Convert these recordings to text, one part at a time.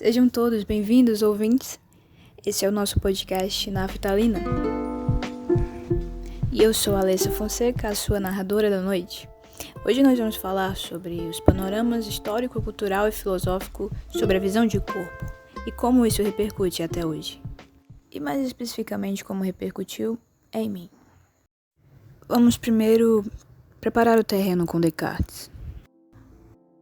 Sejam todos bem-vindos, ouvintes. Esse é o nosso podcast Naftalina. E eu sou a Alessa Fonseca, a sua narradora da noite. Hoje nós vamos falar sobre os panoramas histórico, cultural e filosófico sobre a visão de corpo e como isso repercute até hoje. E mais especificamente como repercutiu em mim. Vamos primeiro preparar o terreno com Descartes.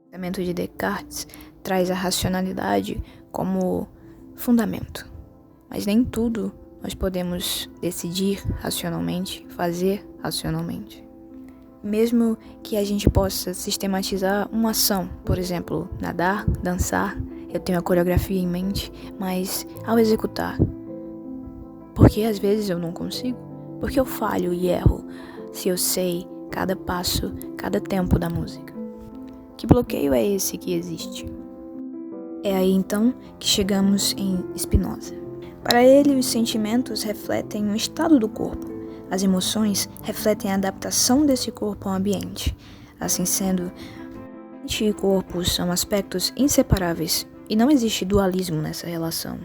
O pensamento de Descartes traz a racionalidade como fundamento, mas nem tudo nós podemos decidir racionalmente, fazer racionalmente. Mesmo que a gente possa sistematizar uma ação, por exemplo, nadar, dançar, eu tenho a coreografia em mente, mas ao executar, porque às vezes eu não consigo, porque eu falho e erro, se eu sei cada passo, cada tempo da música. Que bloqueio é esse que existe? É aí então que chegamos em Spinoza. Para ele, os sentimentos refletem o estado do corpo. As emoções refletem a adaptação desse corpo ao ambiente. Assim sendo, mente e corpo são aspectos inseparáveis e não existe dualismo nessa relação.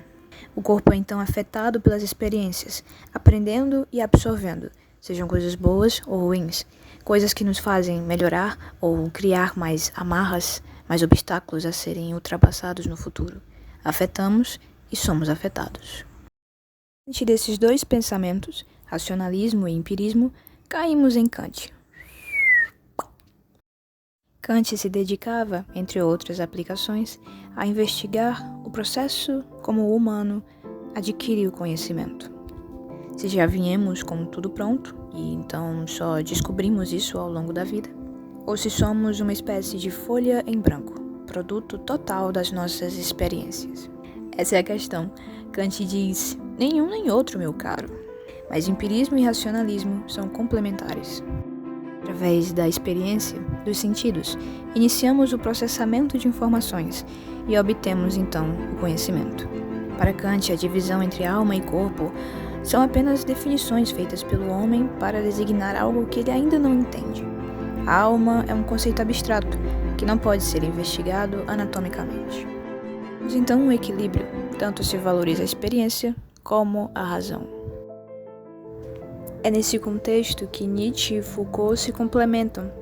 O corpo é então afetado pelas experiências, aprendendo e absorvendo, sejam coisas boas ou ruins, coisas que nos fazem melhorar ou criar mais amarras, mais obstáculos a serem ultrapassados no futuro. Afetamos e somos afetados. Diante desses dois pensamentos, racionalismo e empirismo, caímos em Kant. Kant se dedicava, entre outras aplicações, a investigar o processo como o humano adquire o conhecimento. Se já viemos com tudo pronto, e então só descobrimos isso ao longo da vida, ou se somos uma espécie de folha em branco, produto total das nossas experiências. Essa é a questão. Kant diz, nenhum nem outro, meu caro. Mas empirismo e racionalismo são complementares. Através da experiência, dos sentidos, iniciamos o processamento de informações e obtemos então o conhecimento. Para Kant, a divisão entre alma e corpo são apenas definições feitas pelo homem para designar algo que ele ainda não entende. A alma é um conceito abstrato que não pode ser investigado anatomicamente. Mas então um equilíbrio, tanto se valoriza a experiência como a razão. É nesse contexto que Nietzsche e Foucault se complementam,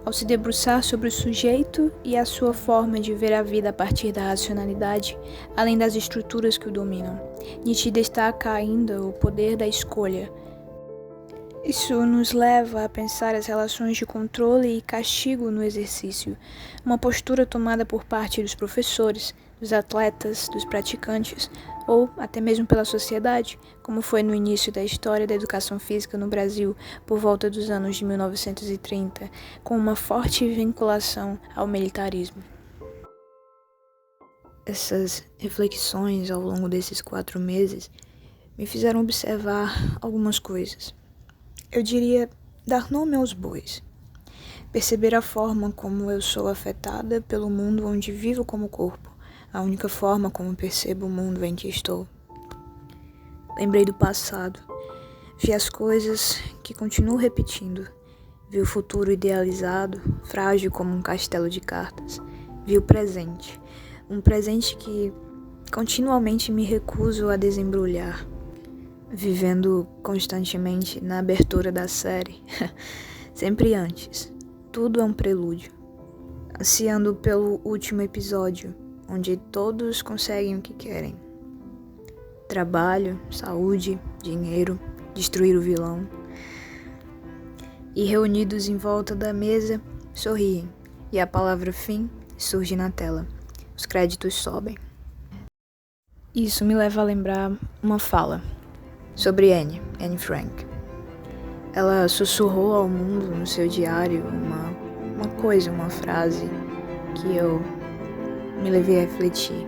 ao se debruçar sobre o sujeito e a sua forma de ver a vida a partir da racionalidade, além das estruturas que o dominam. Nietzsche destaca ainda o poder da escolha. Isso nos leva a pensar as relações de controle e castigo no exercício, uma postura tomada por parte dos professores, dos atletas, dos praticantes, ou até mesmo pela sociedade, como foi no início da história da educação física no Brasil, por volta dos anos de 1930, com uma forte vinculação ao militarismo. Essas reflexões ao longo desses 4 meses me fizeram observar algumas coisas. Eu diria dar nome aos bois, perceber a forma como eu sou afetada pelo mundo onde vivo como corpo, a única forma como percebo o mundo em que estou. Lembrei do passado, vi as coisas que continuo repetindo, vi o futuro idealizado, frágil como um castelo de cartas, vi o presente, um presente que continuamente me recuso a desembrulhar, vivendo constantemente na abertura da série, sempre antes, tudo é um prelúdio, ansiando pelo último episódio, onde todos conseguem o que querem. Trabalho, saúde, dinheiro, destruir o vilão. E reunidos em volta da mesa, sorriem, e a palavra fim surge na tela. Os créditos sobem. Isso me leva a lembrar uma fala sobre Anne Frank. Ela sussurrou ao mundo no seu diário uma frase que eu me levei a refletir.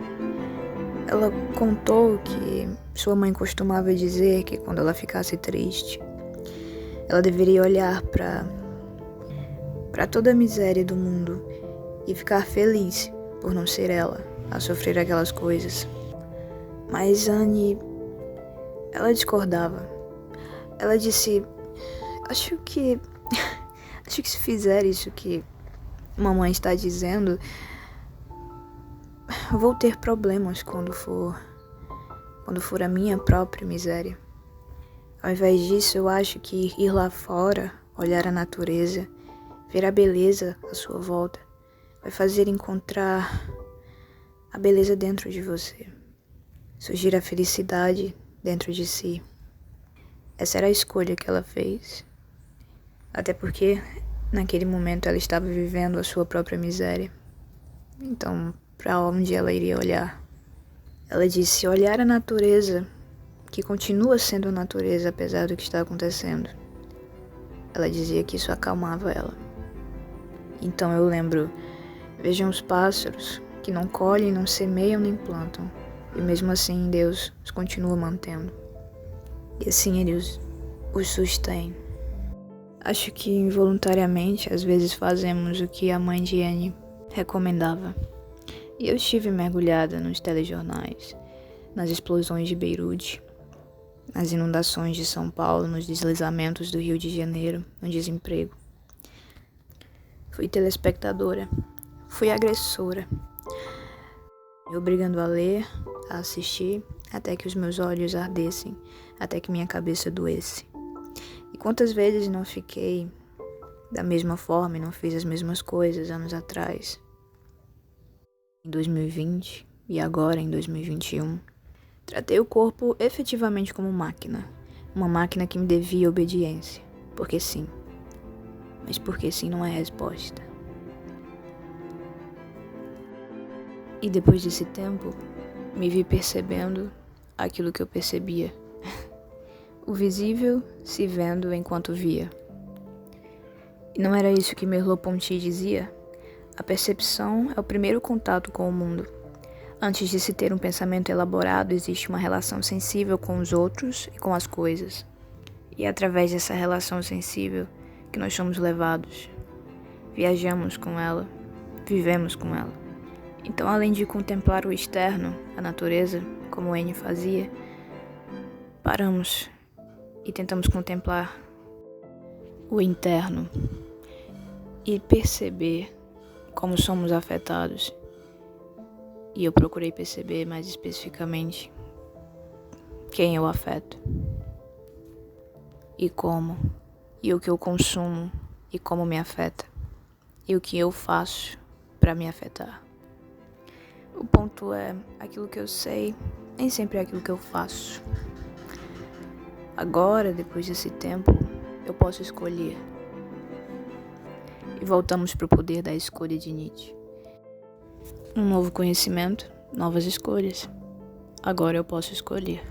Ela contou que sua mãe costumava dizer que quando ela ficasse triste, ela deveria olhar para toda a miséria do mundo e ficar feliz por não ser ela a sofrer aquelas coisas. Mas Anne, ela discordava. Ela disse, acho que se fizer isso que mamãe está dizendo, vou ter problemas quando for a minha própria miséria. Ao invés disso, eu acho que ir lá fora, olhar a natureza, ver a beleza à sua volta, vai fazer encontrar a beleza dentro de você, surgir a felicidade dentro de si. Essa era a escolha que ela fez. Até porque, naquele momento, ela estava vivendo a sua própria miséria. Então, para onde ela iria olhar? Ela disse olhar a natureza, que continua sendo a natureza apesar do que está acontecendo. Ela dizia que isso acalmava ela. Então eu lembro, vejam os pássaros, que não colhem, não semeiam nem plantam, e mesmo assim Deus os continua mantendo. E assim Ele os sustém. Acho que involuntariamente às vezes fazemos o que a mãe de Annie recomendava. E eu estive mergulhada nos telejornais, nas explosões de Beirute, nas inundações de São Paulo, nos deslizamentos do Rio de Janeiro, no desemprego. Fui telespectadora, fui agressora, me obrigando a ler, a assistir, até que os meus olhos ardessem, até que minha cabeça doesse. E quantas vezes não fiquei da mesma forma e não fiz as mesmas coisas anos atrás? Em 2020 e agora em 2021, tratei o corpo efetivamente como máquina, uma máquina que me devia obediência, porque sim. Mas porque sim não é resposta. E depois desse tempo, me vi percebendo aquilo que eu percebia. O visível se vendo enquanto via. E não era isso que Merleau-Ponty dizia? A percepção é o primeiro contato com o mundo. Antes de se ter um pensamento elaborado, existe uma relação sensível com os outros e com as coisas. E é através dessa relação sensível que nós somos levados. Viajamos com ela, vivemos com ela. Então, além de contemplar o externo, a natureza, como Annie fazia, paramos e tentamos contemplar o interno e perceber como somos afetados. E eu procurei perceber mais especificamente quem eu afeto e como, e o que eu consumo e como me afeta, e o que eu faço para me afetar. O ponto é, aquilo que eu sei nem sempre é aquilo que eu faço. Agora, depois desse tempo, eu posso escolher. E voltamos para o poder da escolha de Nietzsche. Um novo conhecimento, novas escolhas. Agora eu posso escolher.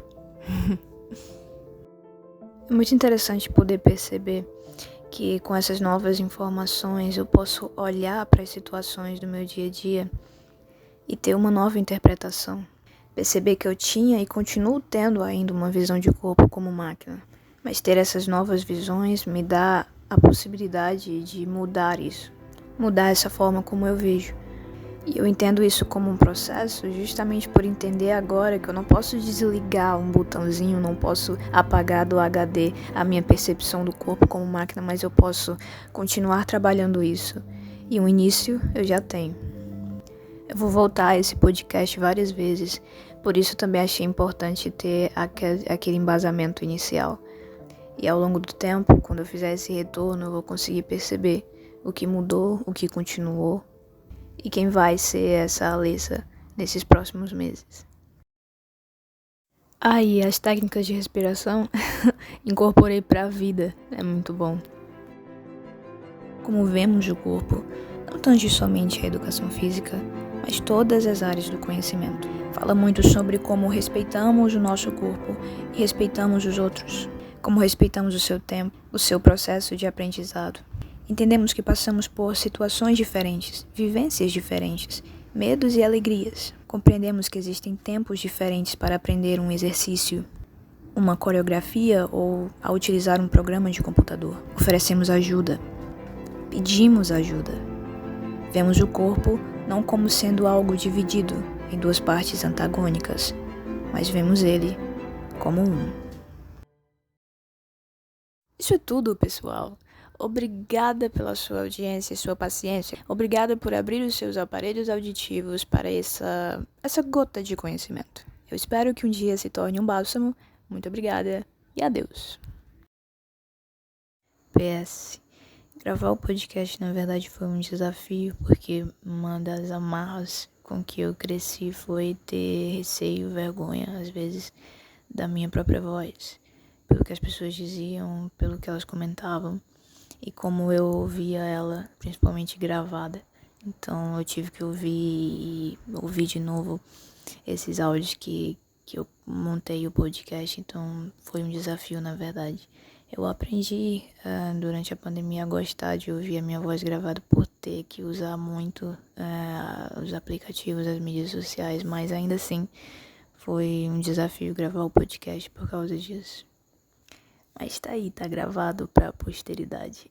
É muito interessante poder perceber que com essas novas informações eu posso olhar para as situações do meu dia a dia e ter uma nova interpretação. Perceber que eu tinha e continuo tendo ainda uma visão de corpo como máquina. Mas ter essas novas visões me dá a possibilidade de mudar isso. Mudar essa forma como eu vejo. E eu entendo isso como um processo justamente por entender agora que eu não posso desligar um botãozinho, não posso apagar do HD a minha percepção do corpo como máquina, mas eu posso continuar trabalhando isso. E um início eu já tenho. Eu vou voltar a esse podcast várias vezes, por isso também achei importante ter aquele embasamento inicial. E ao longo do tempo, quando eu fizer esse retorno, eu vou conseguir perceber o que mudou, o que continuou e quem vai ser essa Alessa nesses próximos meses. E as técnicas de respiração incorporei para a vida, é muito bom. Como vemos o corpo, não tange somente a educação física, mas todas as áreas do conhecimento. Fala muito sobre como respeitamos o nosso corpo e respeitamos os outros, como respeitamos o seu tempo, o seu processo de aprendizado. Entendemos que passamos por situações diferentes, vivências diferentes, medos e alegrias. Compreendemos que existem tempos diferentes para aprender um exercício, uma coreografia ou a utilizar um programa de computador. Oferecemos ajuda, pedimos ajuda. Vemos o corpo não como sendo algo dividido em duas partes antagônicas, mas vemos ele como um. Isso é tudo, pessoal. Obrigada pela sua audiência e sua paciência. Obrigada por abrir os seus aparelhos auditivos para essa gota de conhecimento. Eu espero que um dia se torne um bálsamo. Muito obrigada e adeus. PS. Gravar o podcast, na verdade, foi um desafio, porque uma das amarras com que eu cresci foi ter receio, vergonha, às vezes, da minha própria voz. Pelo que as pessoas diziam, pelo que elas comentavam, e como eu ouvia ela, principalmente gravada. Então eu tive que ouvir e ouvir de novo esses áudios que eu montei o podcast, então foi um desafio, na verdade. Eu aprendi durante a pandemia a gostar de ouvir a minha voz gravada por ter que usar muito os aplicativos, as mídias sociais, mas ainda assim foi um desafio gravar o podcast por causa disso. Mas tá aí, tá gravado pra posteridade.